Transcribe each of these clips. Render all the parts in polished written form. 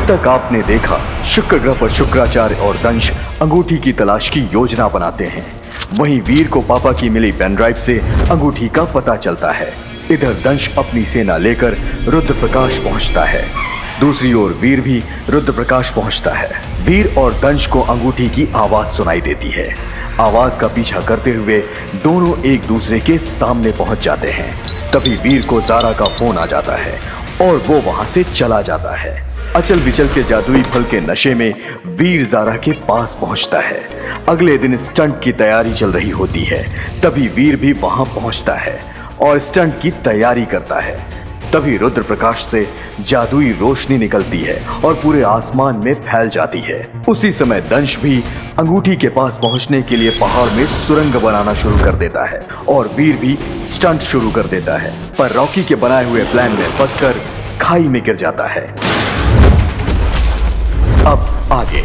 अब तक आपने देखा शुक्र ग्रह पर शुक्राचार्य और दंश अंगूठी की तलाश की योजना बनाते हैं। वहीं वीर को पापा की मिली पेन ड्राइव से अंगूठी का पता चलता है। इधर दंश अपनी सेना लेकर रुद्रप्रकाश पहुंचता है। दूसरी ओर वीर भी रुद्रप्रकाश पहुंचता है। वीर और दंश को अंगूठी की आवाज सुनाई देती है। आवाज का पीछा करते हुए दोनों एक दूसरे के सामने पहुंच जाते हैं। तभी वीर को ज़ारा का फोन आ जाता है और वो वहां से चला जाता है। अचल विचल के जादुई फल के नशे में वीर ज़ारा के पास पहुंचता है। अगले दिन स्टंट की तैयारी चल रही होती है। तभी वीर भी वहां पहुंचता है और स्टंट की तैयारी करता है। तभी रुद्रप्रकाश से जादुई रोशनी निकलती है और पूरे आसमान में फैल जाती है। उसी समय दंश भी अंगूठी के पास पहुंचने के लिए पहाड़ में सुरंग बनाना शुरू कर देता है और वीर भी स्टंट शुरू कर देता है, पर रॉकी के बनाए हुए प्लान में फंसकर खाई में गिर जाता है। अब आगे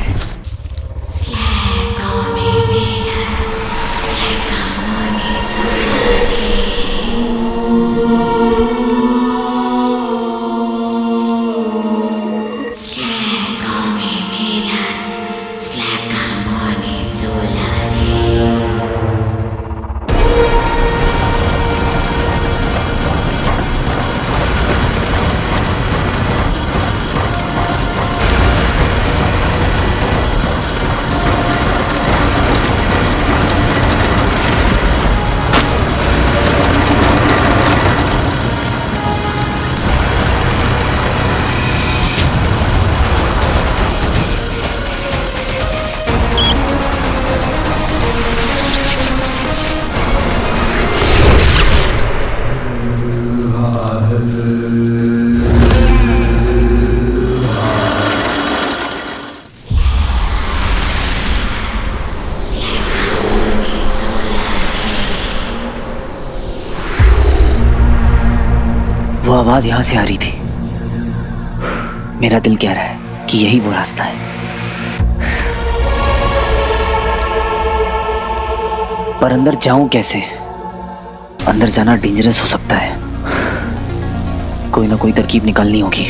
वो आवाज यहां से आ रही थी। मेरा दिल कह रहा है कि यही वो रास्ता है, पर अंदर जाऊं कैसे? अंदर जाना डेंजरस हो सकता है। कोई ना कोई तरकीब निकालनी होगी।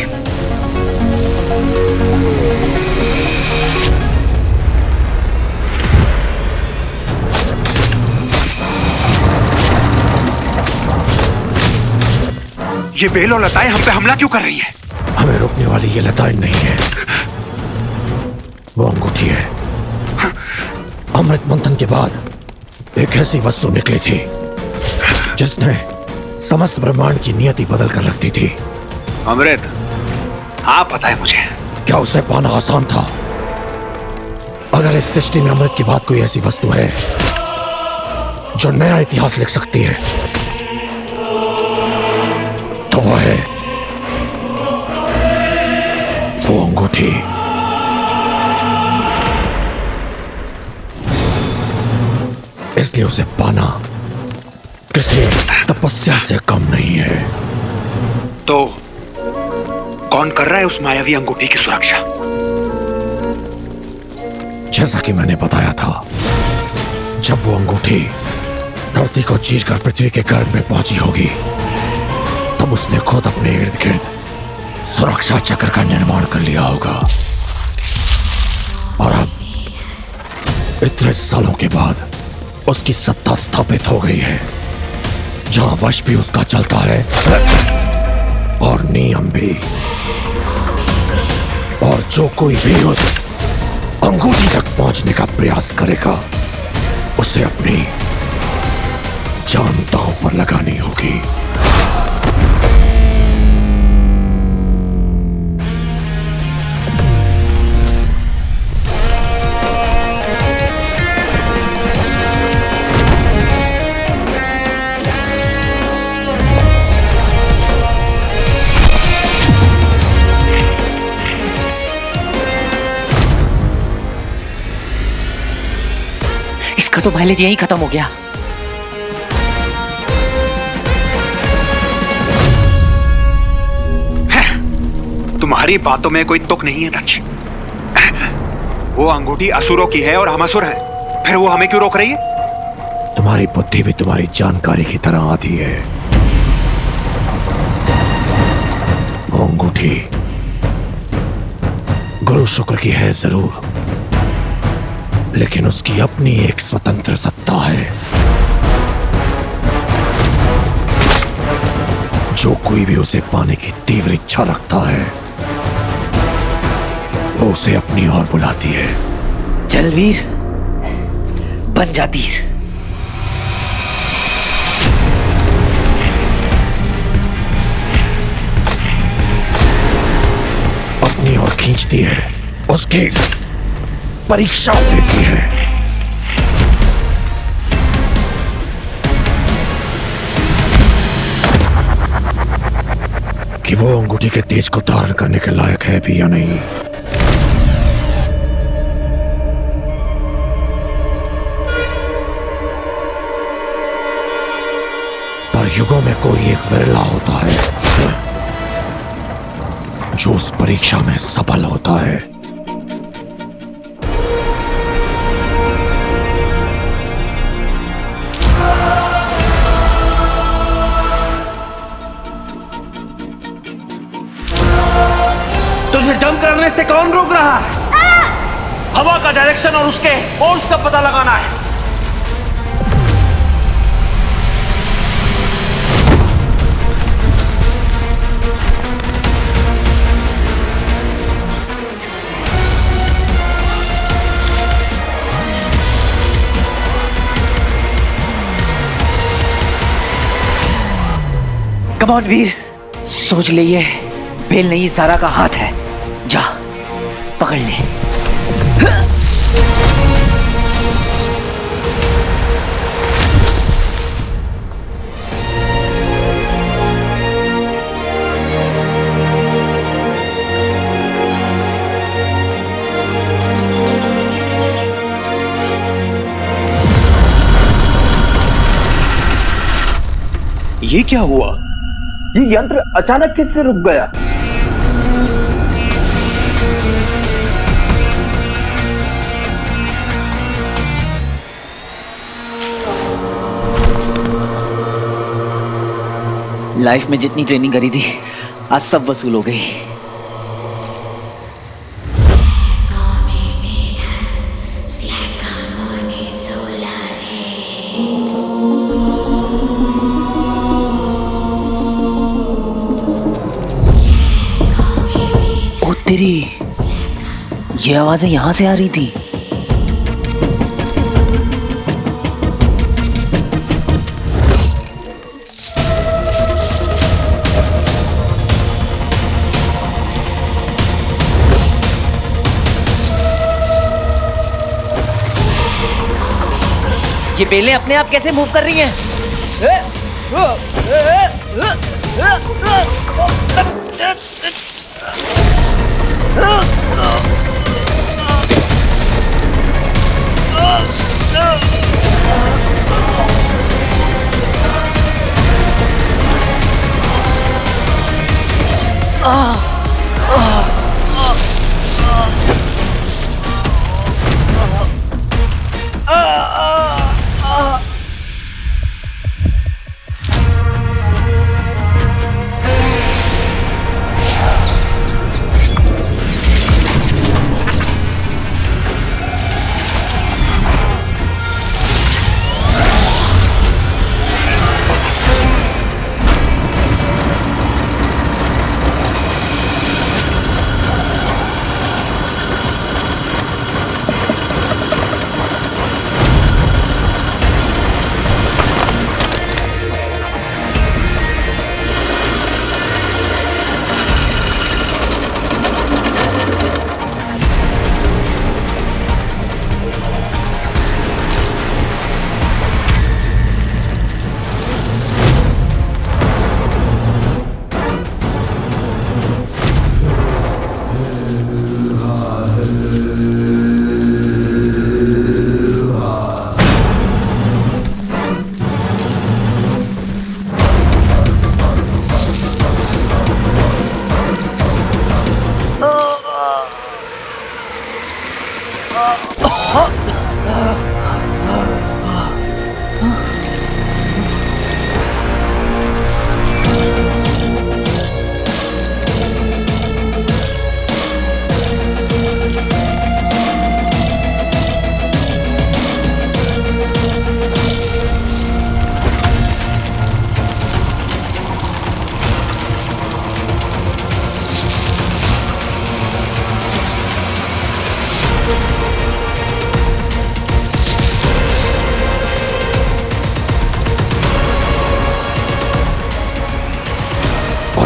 ये बेल और लताएं हम पे हमला क्यों कर रही है? हमें रोकने वाली ये लताएं नहीं है, वो अंगूठी है। अमृत मंथन के बाद एक ऐसी वस्तु निकली थी जिसने समस्त ब्रह्मांड की नियति बदल कर रख दी थी। अमृत? हाँ पता है मुझे। क्या उसे पाना आसान था? अगर इस सृष्टि में अमृत के बाद कोई ऐसी वस्तु है जो नया इतिहास लिख सकती है तो वो है वो अंगूठी। इसलिए उसे पाना किसी तपस्या से कम नहीं है। तो कौन कर रहा है उस मायावी अंगूठी की सुरक्षा? जैसा कि मैंने बताया था, जब वो अंगूठी धरती को चीरकर पृथ्वी के गर्भ में पहुंची होगी तब उसने खुद अपने इर्द गिर्द सुरक्षा चक्र का निर्माण कर लिया होगा। और अब इतने सालों के बाद उसकी सत्ता स्थापित हो गई है, जहां वश भी उसका चलता है और नियम भी। और जो कोई भी उस अंगूठी तक पहुंचने का प्रयास करेगा उसे अपनी जान दांव पर लगानी होगी। इसका तो माइलेज यहीं खत्म हो गया। तुम्हारी बातों में कोई तुक नहीं है दंश। वो अंगूठी असुरों की है और हम असुर हैं, फिर वो हमें क्यों रोक रही है? तुम्हारी बुद्धि भी तुम्हारी जानकारी की तरह आती है। वो अंगूठी शुक्र की है जरूर, लेकिन उसकी अपनी एक स्वतंत्र सत्ता है। जो कोई भी उसे पाने की तीव्र इच्छा रखता है, वो उसे अपनी ओर बुलाती है। चल वीर, बन जा तीर। अपनी ओर खींचती है, उसकी परीक्षा लेती है। कि वो अंगूठी के तेज को धारण करने के लायक है भी या नहीं। पर युगों में कोई एक विरला होता है जो उस परीक्षा में सफल होता है। तुझे जंप करने से कौन रोक रहा है? हवा का डायरेक्शन और उसके फोर्स का पता लगाना है। कम ऑन वीर, सोच ले, ये बेल नहीं सारा का हाथ है। जा पकड़ ले। ये क्या हुआ? ये यंत्र अचानक किससे रुक गया? लाइफ में जितनी ट्रेनिंग करी थी आज सब वसूल हो गई। ओ तेरी, ये आवाजें यहां से आ रही थी। ये बेलें अपने आप कैसे मूव कर रही हैं?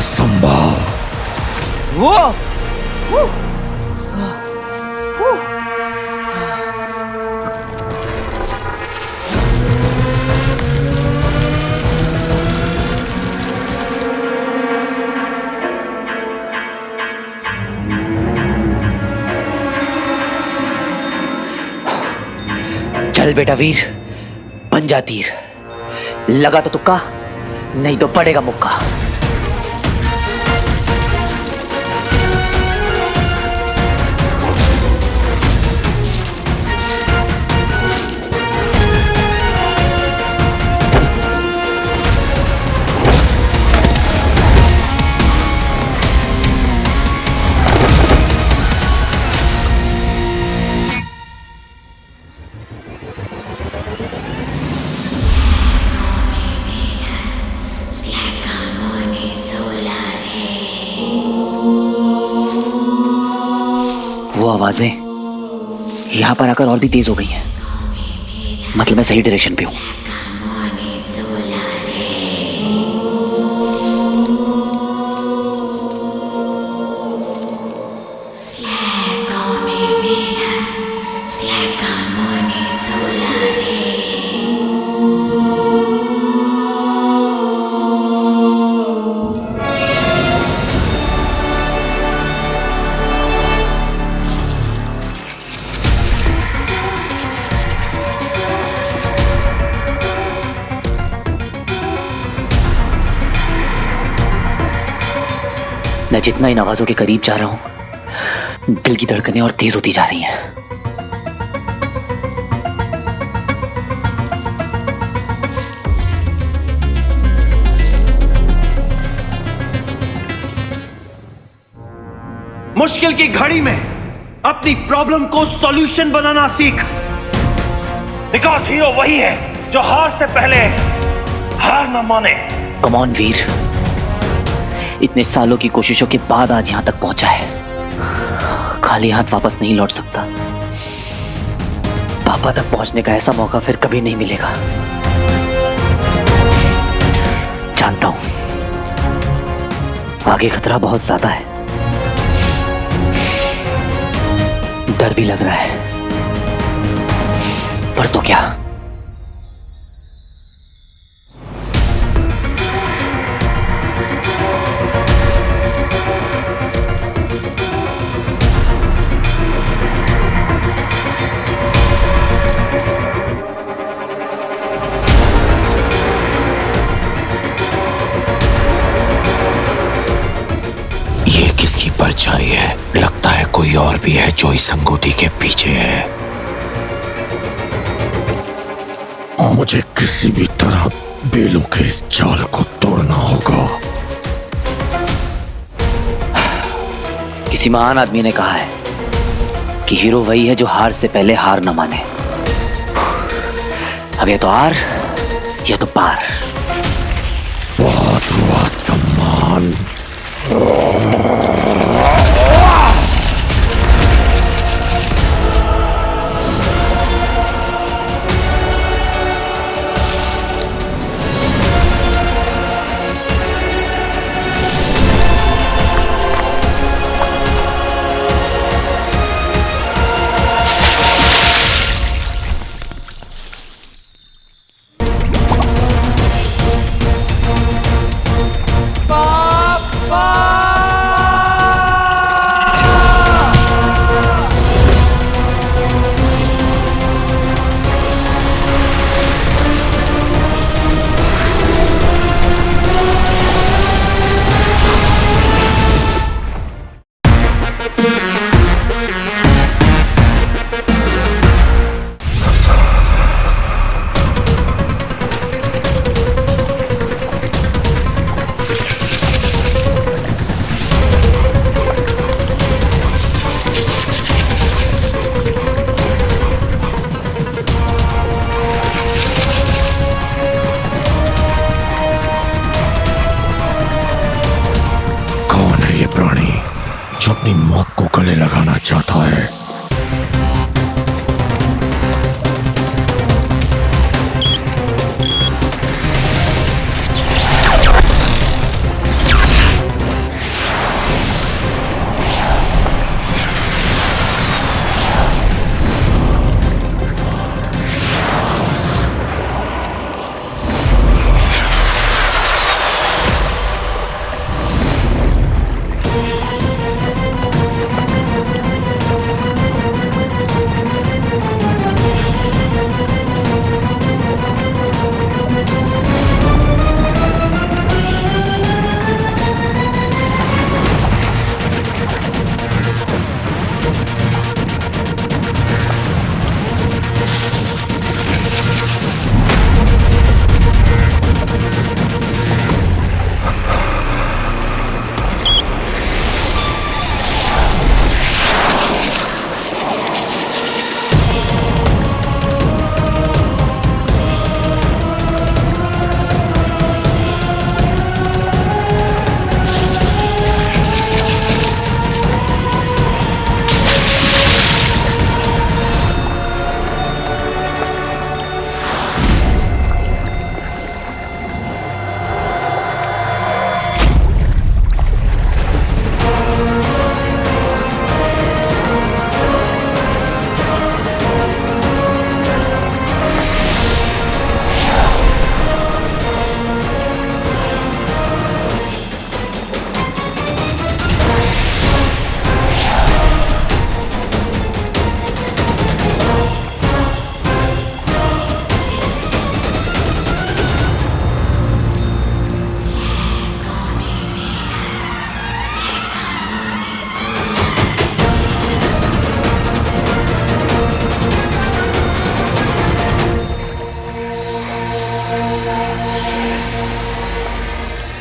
असंभव। वो चल बेटा वीर, बन जा तीर। लगा तो तुक्का, नहीं तो पड़ेगा मुक्का। वो आवाजें यहां पर आकर और भी तेज हो गई हैं। मतलब मैं सही डायरेक्शन पे हूं। मैं जितना इन आवाजों के करीब जा रहा हूं, दिल की धड़कनें और तेज होती जा रही हैं। मुश्किल की घड़ी में अपनी प्रॉब्लम को सॉल्यूशन बनाना सीख। बिकॉज़ हीरो वही है जो हार से पहले हार न माने। कम ऑन वीर, इतने सालों की कोशिशों के बाद आज यहां तक पहुंचा है। खाली हाथ वापस नहीं लौट सकता। पापा तक पहुंचने का ऐसा मौका फिर कभी नहीं मिलेगा। जानता हूं आगे खतरा बहुत ज्यादा है, डर भी लग रहा है, पर तो क्या। परछाई है। लगता है कोई और भी है जो इस अंगूठी के पीछे है। मुझे किसी भी तरह बेलों के इस जाल को तोड़ना होगा। किसी महान आदमी ने कहा है कि हीरो वही है जो हार से पहले हार न माने। अब या तो हार या तो पार। बहुत हुआ सम्मान। अपनी मौत को गले लगाना चाहता है।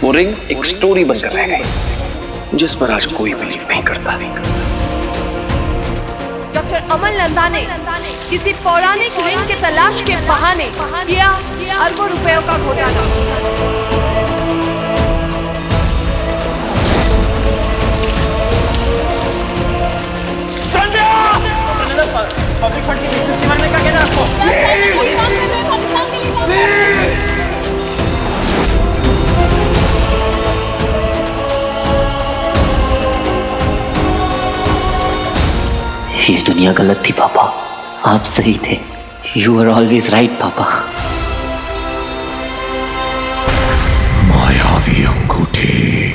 वो रिंग एक स्टोरी बनकर रह गई जिस पर आज कोई बिलीव नहीं करता। डॉक्टर अमल नंदा ने किसी पौराणिक रिंग के तलाश के बहाने किया अरबों रुपयों का घोटाला। पब्लिक फंड की बिजनेस के बारे में क्या कहना है ये दुनिया गलत थी पापा, आप सही थे। यू आर ऑलवेज राइट पापा। मायावी अंगूठी।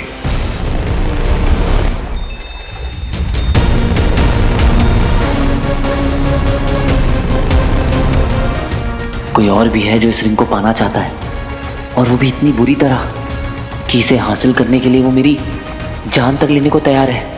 कोई और भी है जो इस रिंग को पाना चाहता है, और वो भी इतनी बुरी तरह कि इसे हासिल करने के लिए वो मेरी जान तक लेने को तैयार है।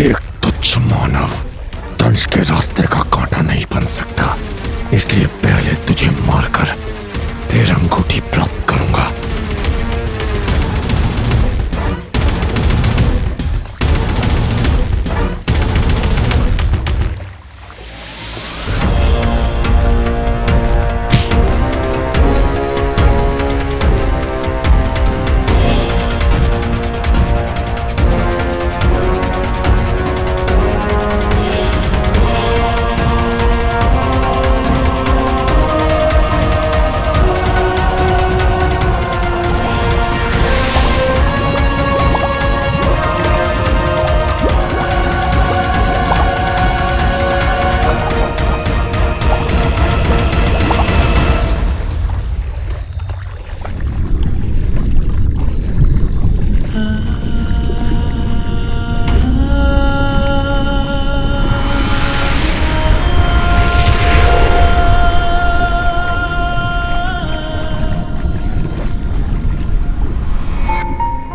एक तुच्छ मानव दंश के रास्ते का कांटा नहीं बन सकता, इसलिए पहले तुझे मारकर फिर अंगूठी प्राप्त करूंगा।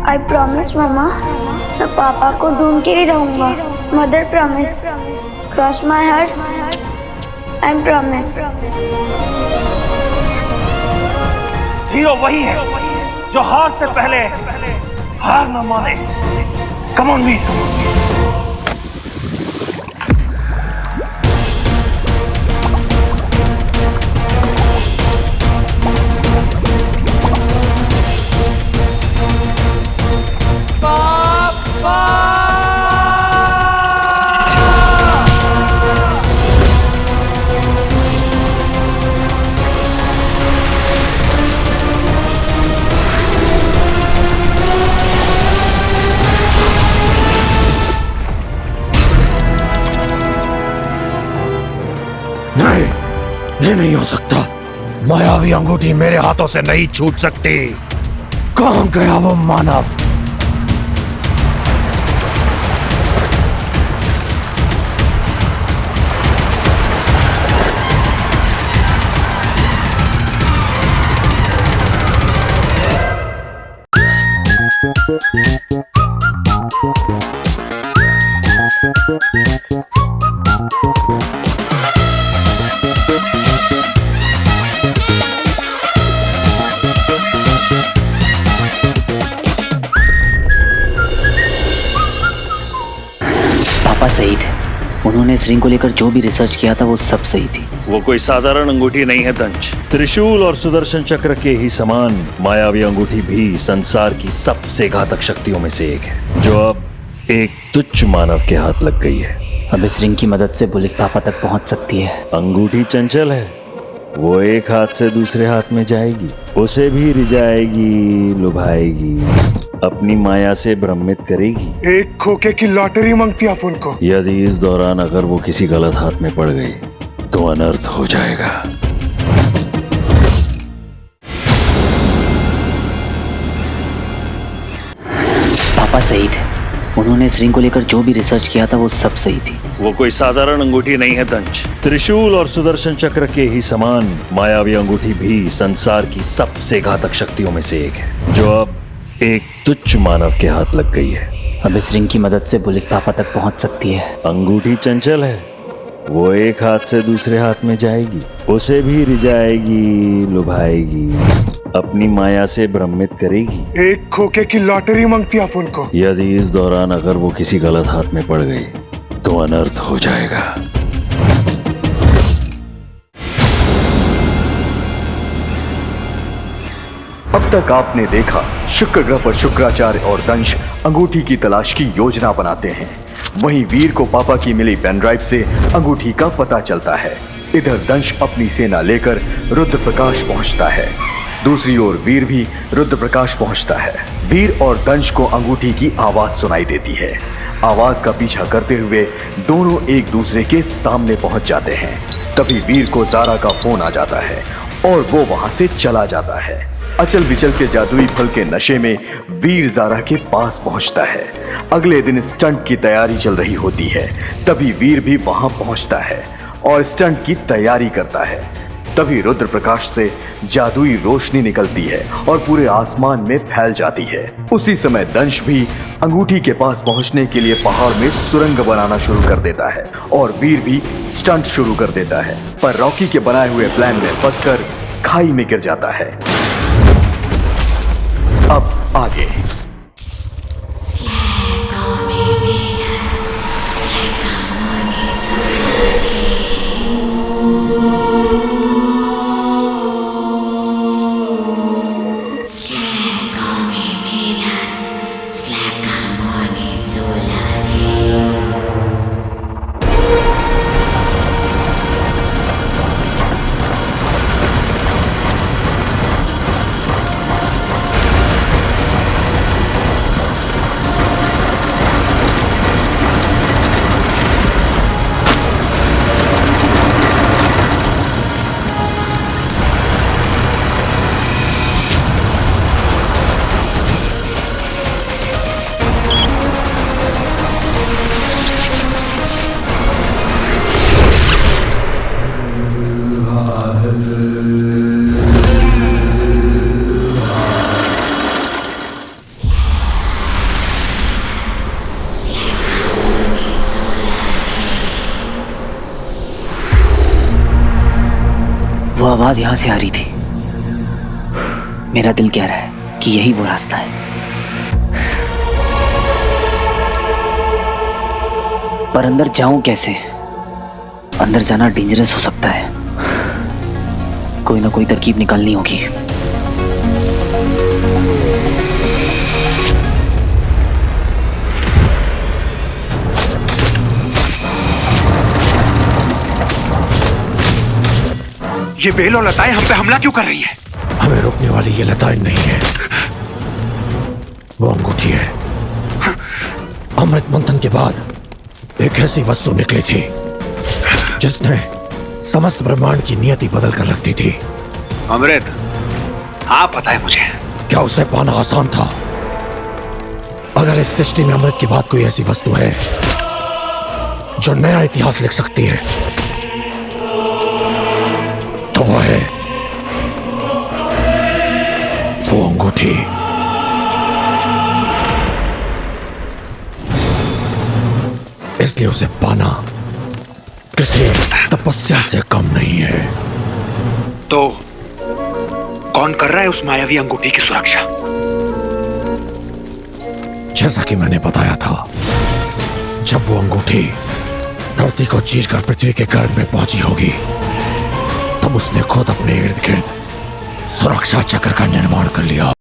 आई प्रॉमिस मम्मा, मैं पापा को ढूंढ के ही रहूंगा। Mother promise, cross my heart and promise. Hero वही है जो हार से पहले हार न माने। कम ऑन वीर। नहीं, ये नहीं हो सकता। मायावी अंगूठी मेरे हाथों से नहीं छूट सकती। कहां गया वो मानव? पापा सही थे। उन्होंने इस रिंग को लेकर जो भी रिसर्च किया था वो सब सही थी। वो कोई साधारण अंगूठी नहीं है दंश। त्रिशूल और सुदर्शन चक्र के ही समान मायावी अंगूठी भी संसार की सबसे घातक शक्तियों में से एक है, जो अब एक तुच्छ मानव के हाथ लग गई है। अब इस रिंग की मदद से पुलिस पापा तक पहुंच सकती है। अंगूठी चंचल है, वो एक हाथ से दूसरे हाथ में जाएगी, उसे भी रिझाएगी, लुभाएगी, अपनी माया से भ्रमित करेगी। एक खोखे की लॉटरी मांगती आप उनको। यदि इस दौरान अगर वो किसी गलत हाथ में पड़ गई तो अनर्थ हो जाएगा। पापा सही थे। उन्होंने इस रिंग को लेकर जो भी रिसर्च किया था वो सब सही थी। वो कोई साधारण अंगूठी नहीं है दंश। त्रिशूल और सुदर्शन चक्र के ही समान मायावी अंगूठी भी संसार की सबसे घातक शक्तियों में से एक है, जो अब एक तुच्छ मानव के हाथ लग गई है। अब इस रिंग की मदद से पुलिस पापा तक पहुंच सकती है। अंगूठी चंचल है, वो एक हाथ से दूसरे हाथ में जाएगी, उसे भी रिझाएगी, लुभाएगी, अपनी माया से भ्रमित करेगी। एक खोखे की लॉटरी मांगती आप उनको। यदि इस दौरान अगर वो किसी गलत हाथ में पड़ गई तो अनर्थ हो जाएगा। अब तक आपने देखा शुक्र ग्रह पर शुक्राचार्य और दंश अंगूठी की तलाश की योजना बनाते हैं। वहीं वीर को पापा की मिली पेन ड्राइव से अंगूठी का पता चलता है। इधर दंश अपनी सेना लेकर रुद्र प्रकाश पहुंचता है। दूसरी ओर वीर भी रुद्र प्रकाश पहुंचता है। वीर और दंश को अंगूठी की आवाज सुनाई देती है। आवाज का पीछा करते हुए दोनों एक दूसरे के सामने पहुंच जाते हैं। तभी वीर को जारा का फोन आ जाता है और वो वहां से चला जाता है। अचल विचल के जादुई फल के नशे में वीर जारा के पास पहुंचता है। अगले दिन स्टंट की तैयारी चल रही होती है। तभी वीर भी वहां पहुंचता है और स्टंट की तैयारी करता है। तभी रुद्र प्रकाश से जादुई रोशनी निकलती है और पूरे आसमान में फैल जाती है। उसी समय दंश भी अंगूठी के पास पहुंचने के लिए पहाड़ में सुरंग बनाना शुरू कर देता है और वीर भी स्टंट शुरू कर देता है, पर रॉकी के बनाए हुए प्लान में फंसकर खाई में गिर जाता है। अब आगे। वो आवाज यहां से आ रही थी। मेरा दिल कह रहा है कि यही वो रास्ता है, पर अंदर जाऊं कैसे? अंदर जाना डेंजरस हो सकता है। कोई ना कोई तरकीब निकालनी होगी। ये बेल और लताएं हम पे हमला क्यों कर रही है? हमें रोकने वाली ये लताएं नहीं है, वो अंगूठी है। अमृत मंथन के बाद एक ऐसी वस्तु निकली थी जिसने समस्त ब्रह्मांड की नियति बदल कर रख दी थी। अमृत? हाँ पता है मुझे। क्या उसे पाना आसान था? अगर इस सृष्टि में अमृत के बाद कोई ऐसी वस्तु है जो नया इतिहास लिख सकती है तो वो है वो अंगूठी। इसलिए उसे पाना किसी तपस्या से कम नहीं है। तो कौन कर रहा है उस मायावी अंगूठी की सुरक्षा? जैसा कि मैंने बताया था, जब वो अंगूठी धरती को चीरकर पृथ्वी के गर्भ में पहुंची होगी, तब उसने खुद अपने इर्द गिर्द सुरक्षा चक्र का निर्माण कर लिया।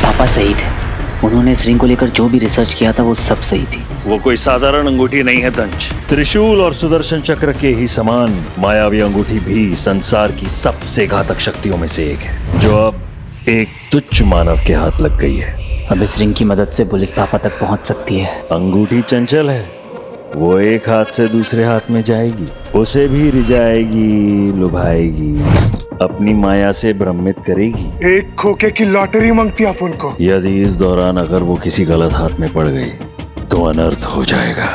पापा सही थे। उन्होंने इस रिंग को लेकर जो भी रिसर्च किया था वो सब सही थी। वो कोई साधारण अंगूठी नहीं है दंश। त्रिशूल और सुदर्शन चक्र के ही समान मायावी अंगूठी भी संसार की सबसे घातक शक्तियों में से एक है, जो अब एक तुच्छ मानव के हाथ लग गई है। अब इस रिंग की मदद से पुलिस पापा तक पहुंच सकती है। अंगूठी चंचल है, वो एक हाथ से दूसरे हाथ में जाएगी, उसे भी रिझाएगी, लुभाएगी, अपनी माया से भ्रमित करेगी। एक खोखे की लॉटरी मांगती अपन को। यदि इस दौरान अगर वो किसी गलत हाथ में पड़ गई तो अनर्थ हो जाएगा।